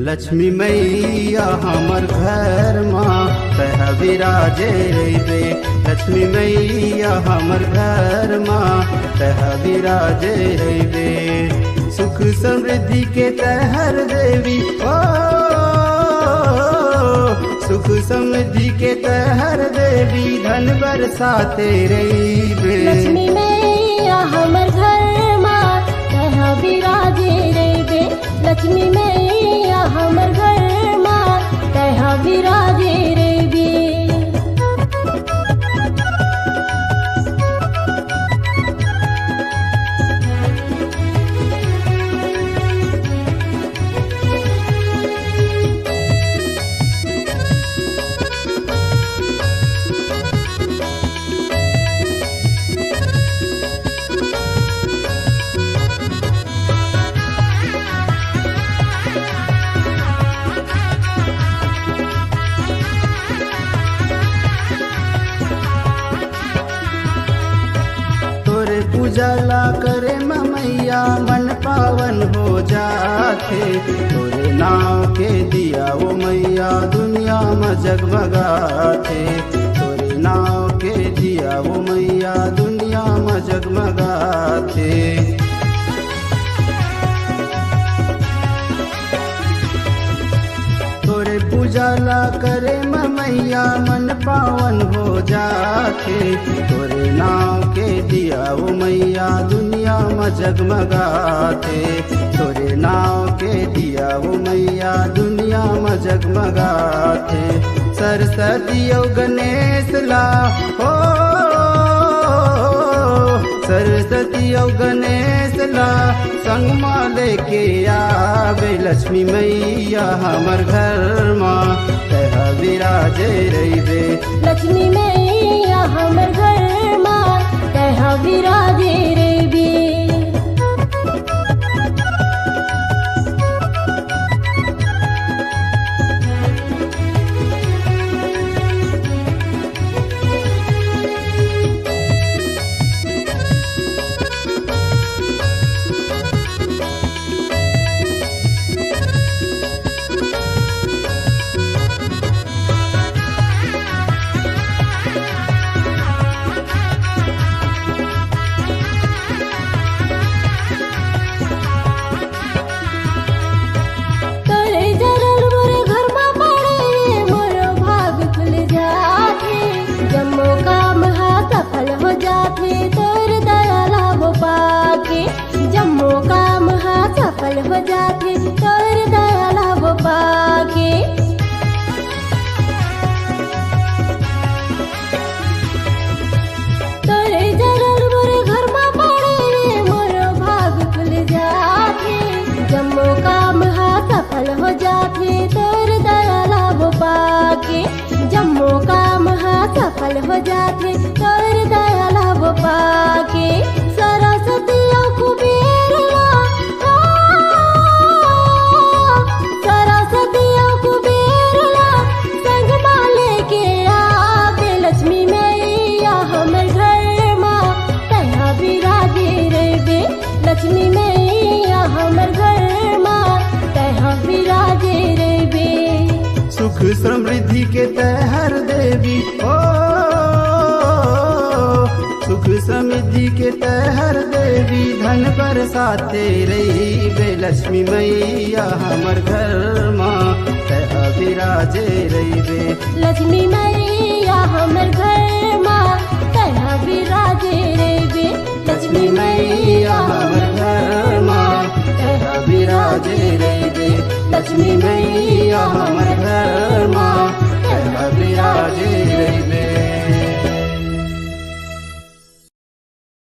लक्ष्मी मैया हमर घर माँ तह विराजे रे। लक्ष्मी मैया हमर घर माँ तह विराजे रे। सुख समृद्धि के तहर देवी ओ, सुख समृद्धि के तहर देवी धन बरसाते रे। लक्ष्मी मैया हमर घर माँ तह विराजे रे। लक्ष्मी मैया हमर घर माँ तह विराजे रे। पूजला करे मैया मन पावन हो जाते। तोरे नाव के दिया वो मैया दुनिया में जगमगाते। तोरे नाव के दिया वो मैया दुनिया में जगमगाते। तोरे पूजला करे मैया मन पावन हो जाते। तोरे नाव के दिया वो मैया दुनिया में जगमगाते। तोरे नाव के दिया वो मैया दुनिया में जगमगाते। सरस्वती और गणेश ला हो, सरस्वती और गणेश ला संग माँ लेके आवे। लक्ष्मी मैया हमर घर माँ तह विराजे रे। लक्ष्मी मैया हमर घर माँ तह विराजे रे। हो जाते तोर दयाला वो पाके। तोरे जरूर मोरे घर में पड़े रे मोरो भाग खुल जाते। जम्मो काम हा सफल हो जाते तोर दयाला वो पाके। जम्मो काम हा सफल हो जाते तोर दयाला वो पाके। सरस्वती कुबेर लक्ष्मी मैया हमर घर माँ तह विराजे रे। सुख समृद्धि के तहर देवी ओ, सुख समृद्धि के तहर देवी धन बरसाते रे। लक्ष्मी मैया हमर घर माँ तह विराजे रे। लक्ष्मी मैया हमर घर माँ तह विराजे रे। लक्ष्मी मैया हमर घर माँ तह विराजे रे। लक्ष्मी मैया हमर